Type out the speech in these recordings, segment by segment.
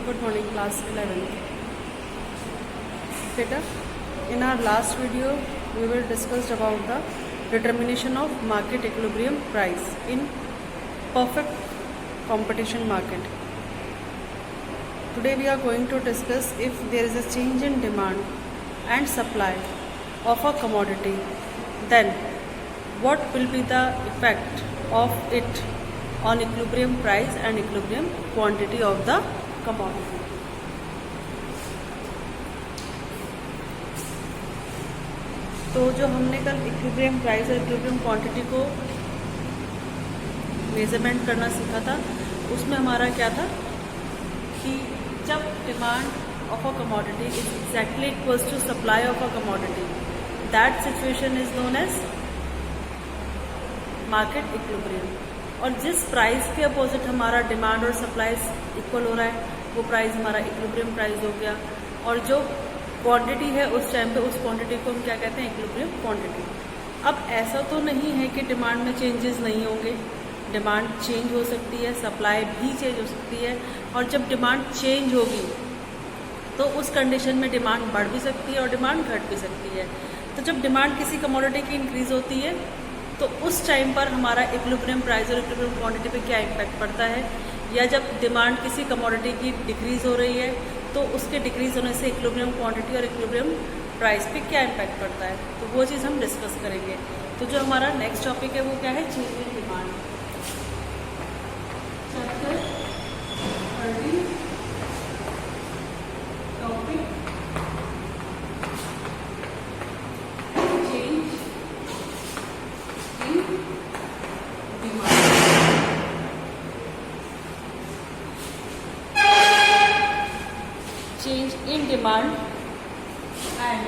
Good morning, class 11th. Beta, in our last video, we will discuss about the determination of market equilibrium price in perfect competition market. Today we are going to discuss if there is a change in demand and supply of a commodity, then what will be the effect of it on equilibrium price and equilibrium quantity of the commodity. तो जो हमने कल equilibrium price और equilibrium quantity को measurement करना सीखा था, उसमें हमारा क्या था कि जब demand of a commodity is exactly equals to supply of a commodity, that situation is known as market equilibrium. और जिस प्राइस के अपोजिट हमारा डिमांड और सप्लाई इक्वल हो रहा है, वो प्राइस हमारा इक्विलिब्रियम प्राइस हो गया. और जो क्वांटिटी है उस टाइम पे, उस क्वांटिटी को हम क्या कहते हैं, इक्विलिब्रियम क्वांटिटी. अब ऐसा तो नहीं है कि डिमांड में चेंजेस नहीं होंगे. डिमांड चेंज हो सकती है, सप्लाई भी चेंज हो सकती है. और जब डिमांड चेंज होगी तो उस कंडीशन में डिमांड बढ़ भी सकती है और डिमांड घट भी सकती है. तो जब डिमांड किसी कमोडिटी की इंक्रीज होती है तो उस टाइम पर हमारा इक्विलिब्रियम प्राइस और इक्विलिब्रियम क्वांटिटी पे क्या इम्पैक्ट पड़ता है, या जब डिमांड किसी कमोडिटी की डिक्रीज हो रही है तो उसके डिक्रीज होने से इक्विलिब्रियम क्वांटिटी और इक्विलिब्रियम प्राइस पे क्या इम्पैक्ट पड़ता है, तो वो चीज़ हम डिस्कस करेंगे. तो जो हमारा नेक्स्ट टॉपिक है वो क्या है, change in demand. Chapter 30 topic change in demand. Change in demand and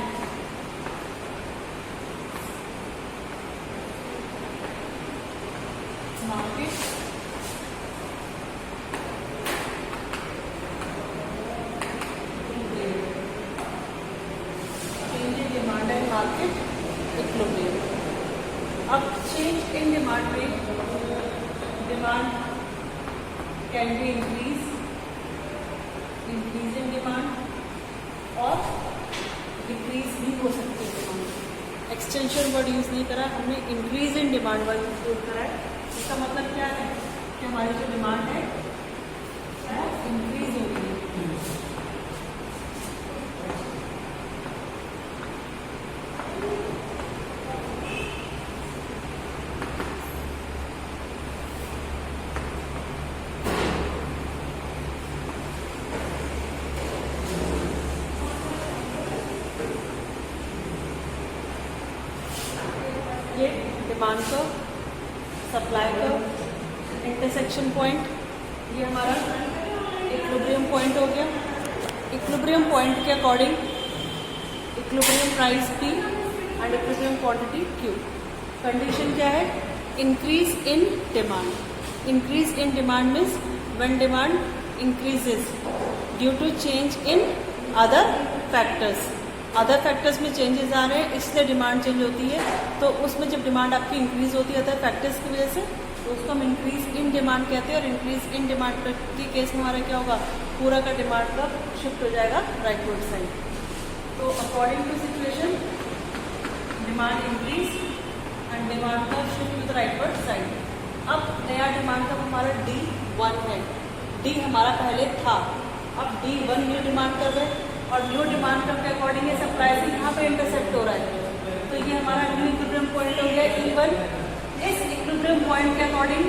market change in demand and market equilibrium. अब change in demand में demand can be increase in demand और डिक्रीज भी हो सकती है. डिमांड एक्सटेंशन वर्ड यूज नहीं करा हमने, increase in demand word use करा है. इसका मतलब क्या है कि हमारी जो डिमांड है वो इंक्रीज हो रही है. ये डिमांड का सप्लाई का इंटरसेक्शन पॉइंट, ये हमारा इक्विलिब्रियम पॉइंट हो गया. इक्विलिब्रियम पॉइंट के according equilibrium price P and equilibrium quantity Q. Condition क्या है, increase in demand. Increase in demand means when demand increases due to change in other factors. Other factors में changes आ रहे हैं, इससे डिमांड चेंज होती है. तो उसमें जब डिमांड आपकी इंक्रीज होती है अदर फैक्टर्स की वजह से, तो उसको हम इंक्रीज इन डिमांड कहते हैं. और इंक्रीज इन डिमांड के केस में हमारा क्या होगा, पूरा का डिमांड का शिफ्ट हो जाएगा राइटवर्ड साइड. तो according to situation demand increase and demand का shift to the rightward side. अब नया डिमांड का हमारा D1 है. D हमारा पहले था, अब D1 न्यू डिमांड कर रहे हैं. और न्यू डिमांड के अकॉर्डिंग ये सप्लाई से यहाँ पे इंटरसेक्ट हो रहा है. तो ये हमारा न्यू इक्विलिब्रियम पॉइंट हो गया E1. इस इक्विलिब्रियम पॉइंट के अकॉर्डिंग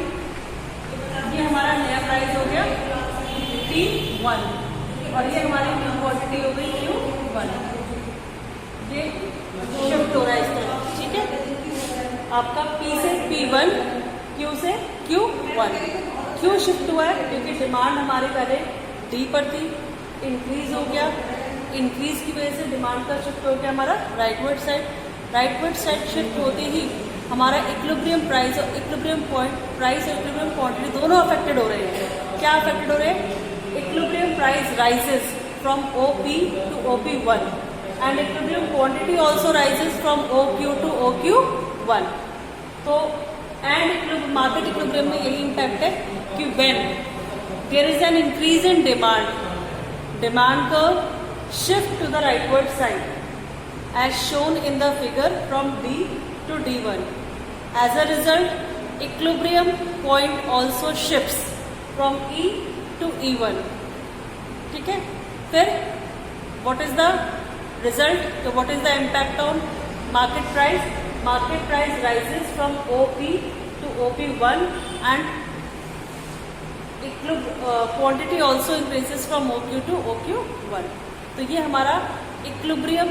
ये हमारा नया प्राइस हो गया T1 और ये हमारी न्यू क्वांटिटी हो गई Q1. ये शिफ्ट हो रहा है इस तरह, ठीक है. आपका P से P1, Q से Q1. क्यों शिफ्ट हुआ है, क्योंकि डिमांड हमारी पहले D पर थी, इंक्रीज हो गया. इंक्रीज की वजह से डिमांड का शिफ्ट हो गया हमारा rightward side. Rightward side shift होते ही हमारा इक्विलिब्रियम प्राइस और इक्विलिब्रियम प्राइस और इक्विलिब्रियम क्वांटिटी दोनों अफेक्टेड हो रहे हैं. क्या अफेक्टेड हो रहे हैं, equilibrium price rises from OP to OP1 and equilibrium quantity also rises from OQ to OQ1. तो एंड मार्केट इक्विलिब्रियम में यही इम्पैक्ट है कि when there is an increase in demand demand curve shift to the rightward side as shown in the figure from D to D1. As a result, equilibrium point also shifts from E to E1. ठीक है, फिर what is the result? So what is the impact on market price? Market price rises from OP to OP1 and quantity also increases from OQ to OQ1. तो ये हमारा equilibrium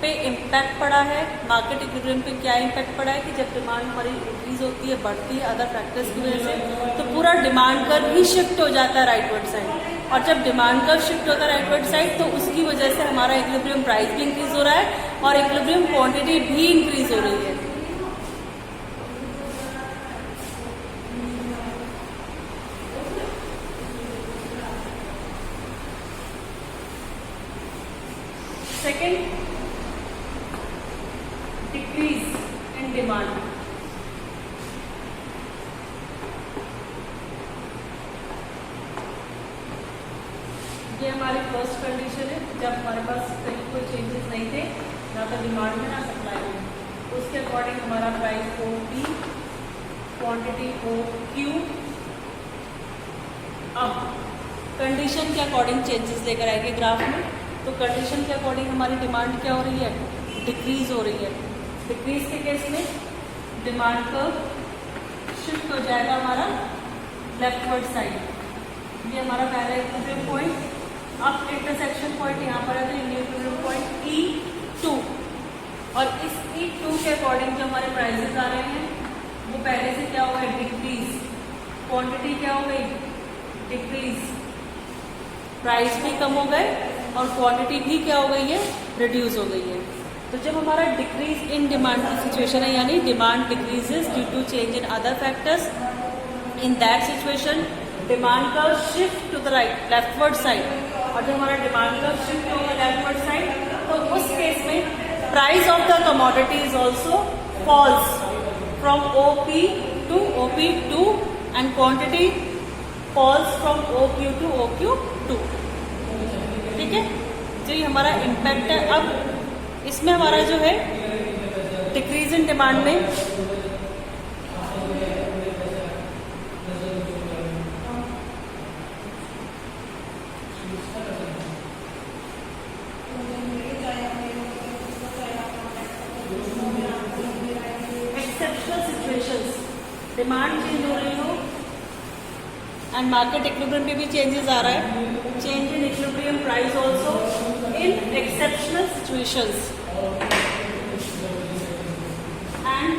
पे impact पड़ा है. Market equilibrium पे क्या impact पड़ा है कि जब डिमांड हमारी इंक्रीज होती है, बढ़ती है अदर फैक्टर्स की वजह से, तो पूरा डिमांड कर्व ही शिफ्ट हो जाता है राइटवर्ड साइड. और जब डिमांड कर्व शिफ्ट होता है राइटवर्ड साइड, तो उसकी वजह से हमारा इक्विलिब्रियम प्राइस भी इंक्रीज हो रहा है और इक्विलिब्रियम क्वांटिटी भी इंक्रीज हो रही है. Second, decrease in demand. ये हमारी फर्स्ट कंडीशन है, जब हमारे पास कहीं कोई चेंजेस नहीं थे, ना तो डिमांड में ना सप्लाई में, उसके अकॉर्डिंग हमारा price O P, quantity O Q. अब कंडीशन के अकॉर्डिंग चेंजेस लेकर आएंगे ग्राफ में. तो कंडीशन के अकॉर्डिंग हमारी डिमांड क्या हो रही है? डिक्रीज हो रही है. डिक्रीज के केस में डिमांड कर्व शिफ्ट हो जाएगा हमारा लेफ्टवर्ड साइड. ये हमारा पहला इक्विलिब्रियम पॉइंट. अब इंटरसेक्शन पॉइंट यहाँ पर है, तो इक्विलिब्रियम पॉइंट E2, और इस E2 के अकॉर्डिंग जो हमारे प्राइसेस आ रहे हैं वो पहले से क्या हो गए? डिक्रीज. क्वांटिटी क्या हो गई? डिक्रीज. प्राइस भी कम हो गए और क्वांटिटी भी क्या हो गई है? रिड्यूस हो गई है. तो जब हमारा डिक्रीज इन डिमांड की सिचुएशन है, यानी demand decreases due to change in other factors, in that situation demand curve shift to the right leftward side. और जब हमारा डिमांड कर्व शिफ्ट होगा लेफ्टवर्ड साइड, तो उस केस में price of the commodities also falls from OP to OP2 and quantity falls from OQ to OQ2. ठीक है, जो ये हमारा इम्पैक्ट है. अब इसमें हमारा जो है डिक्रीज इन डिमांड में एक्सेप्शनल सिचुएशंस, डिमांड चेंज हो रही हो एंड मार्केट इक्विलिब्रियम में भी चेंजेस आ रहा है. Change in equilibrium price also in exceptional situations and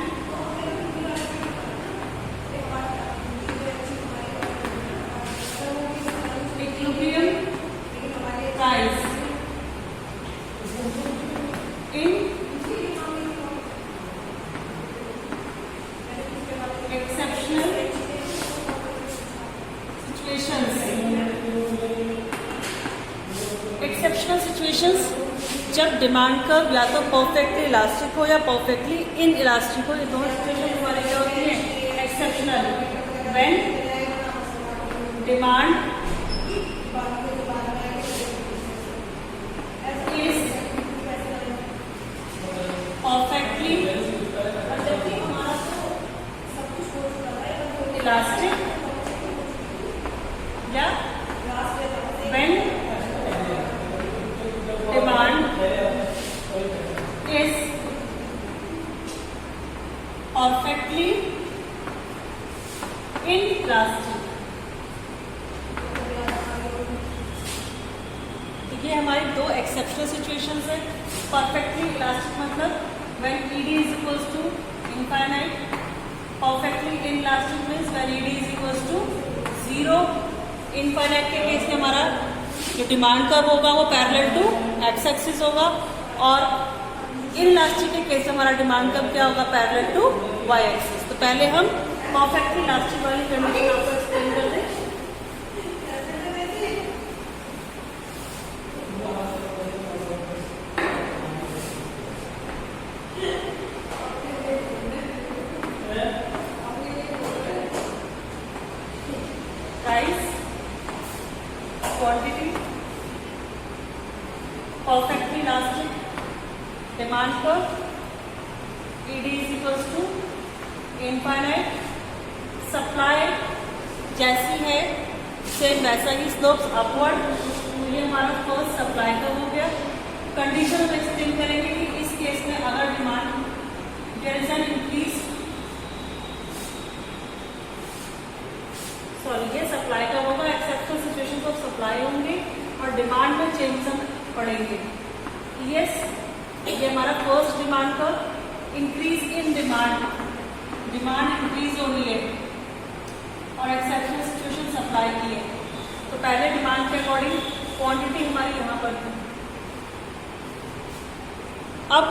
equilibrium price in exceptional situations, जब डिमांड कर्व या तो परफेक्टली इलास्टिक हो या परफेक्टली इन इलास्टिक हो. ये दोनों सिचुएशन हमारे क्या होती है? Exceptional. When demand is perfectly elastic या when demand is perfectly inelastic. ये हमारी दो एक्सेप्शनल सिचुएशंस है. परफेक्टली इलास्टिक मतलब when ED is equals to infinite. Perfectly inelastic means when ED is equals to 0. Infinite के केस में हमारा जो डिमांड कर्व होगा वो पैरेलल टू एक्स एक्सिस होगा, और इनइलास्टिक के केस में हमारा डिमांड कर्व क्या होगा? Parallel to Y axis. तो पहले हम परफेक्टली इलास्टिक वाली कंडीशन आपको एक्सप्लेन कर दें. Price, quantity perfectly elastic demand curve, ED is equals to infinite, supply जैसी है सेम वैसा ही स्लोप्स अपवर्ड। तो ये हमारा फर्स्ट सप्लाई कर्व हो गया। कंडीशन हम एक्सप्लेन करेंगे कि इस केस में अगर demand there is an increase, ये सप्लाई का होगा, एक्सेप्शनल सिचुएशन ऑफ सप्लाई होंगे और डिमांड में चेंज पड़ेंगे। यस, ये हमारा फर्स्ट डिमांड का इंक्रीज इन डिमांड इंक्रीज हो रही है और एक्सेप्शनल सिचुएशन सप्लाई की है। तो पहले डिमांड के अकॉर्डिंग क्वांटिटी हमारी यहाँ पर थी, अब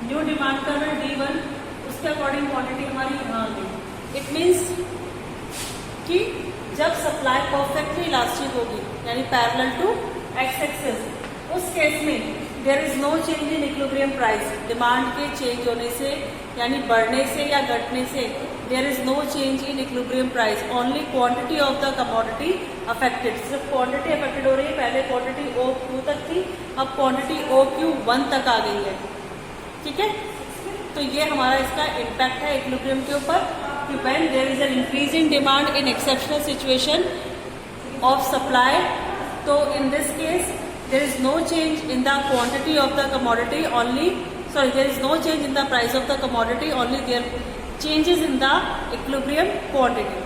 न्यू डिमांड कर रहे हैं D1, उसके अकॉर्डिंग क्वांटिटी हमारी यहाँ आ गई। इट मीन्स कि जब सप्लाई परफेक्टली इलास्टिक होगी यानी पैरेलल टू एक्स एक्सिस, उस केस में there is no change in equilibrium price. Demand के चेंज होने से यानी बढ़ने से या घटने से there is no change in equilibrium price, only quantity of the commodity affected. सिर्फ क्वांटिटी अफेक्टेड हो रही है। पहले क्वांटिटी OQ तक थी, अब क्वांटिटी OQ1 तक आ गई है। ठीक है, तो ये हमारा इसका इम्पैक्ट है इक्विलिब्रियम के ऊपर कि when there is an increase in demand in exceptional situation of supply, तो in this case there is no change in the quantity of the commodity only, there is no change in the price of the commodity, only there changes in the equilibrium quantity.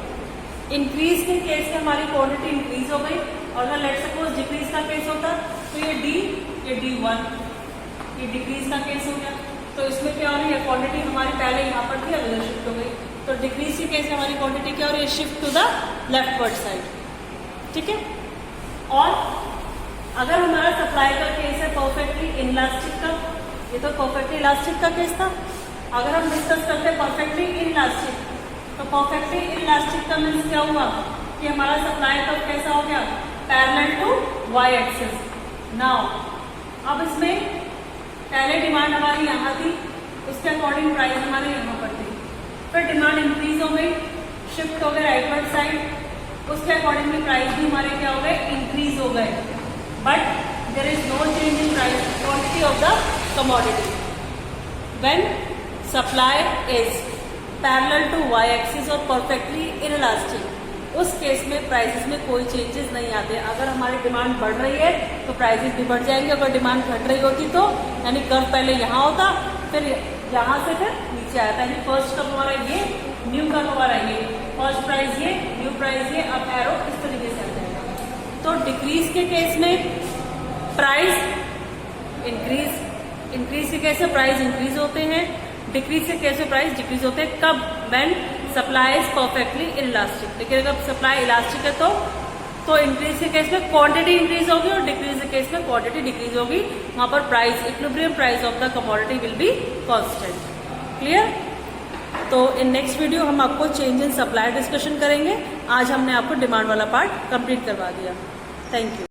Increase के case में हमारी quantity increase हो गई और अगर let suppose decrease का case होता तो ये D1, ये डिक्रीज का केस हो गया। तो इसमें क्या हो रही है, क्वांटिटी हमारी पहले यहाँ पर थी, अब इधर शिफ्ट हो गई। तो डिक्रीज के केस में हमारी क्वांटिटी क्या हो रही है, shift to the leftward side. ठीक है, और अगर हमारा सप्लाई का केस है परफेक्टली इनलास्टिक का, ये तो परफेक्टली इलास्टिक का केस था। अगर हम डिस्कस करते हैं परफेक्टली इनलास्टिक, तो परफेक्टली इनलास्टिक का मीन्स क्या हुआ कि हमारा सप्लाई कर्व कैसा हो गया, parallel to Y axis. Now अब इसमें पहले डिमांड हमारी यहाँ थी, उसके अकॉर्डिंग प्राइस हमारे यहाँ पर थी, फिर डिमांड इंक्रीज हो गई, शिफ्ट हो गए राइटवर्ड साइड, उसके अकॉर्डिंग भी प्राइस भी हमारे क्या हो गए, इंक्रीज हो गए। But there is no change in price quantity of the commodity. When supply is parallel to y-axis और perfectly inelastic, उस केस में प्राइसेस में कोई चेंजेस नहीं आते। अगर हमारी डिमांड बढ़ रही है तो प्राइसेस भी बढ़ जाएंगे, अगर डिमांड घट रही होती तो यानी कर्व पहले यहाँ होता, फिर यहाँ से फिर नीचे आता। यानी फर्स्ट कर्व हमारा ये, न्यू कर्व हमारा ये, फर्स्ट प्राइस ये, न्यू प्राइस ये, अब एरो इस तरीके से आता है। तो डिक्रीज के केस में प्राइस इंक्रीज के केस में प्राइस इंक्रीज होते हैं, डिक्रीज के केस में प्राइस डिक्रीज होते हैं। कब, when supply is perfectly elastic. लेकिन अगर सप्लाई इलास्टिक है तो इंक्रीज के केस में क्वांटिटी इंक्रीज होगी और डिक्रीज के केस में क्वांटिटी डिक्रीज होगी। वहां पर price, equilibrium price of the commodity will be constant. Clear? तो इन नेक्स्ट वीडियो हम आपको चेंज इन सप्लाई डिस्कशन करेंगे। आज हमने आपको डिमांड वाला पार्ट कंप्लीट करवा दिया। Thank you.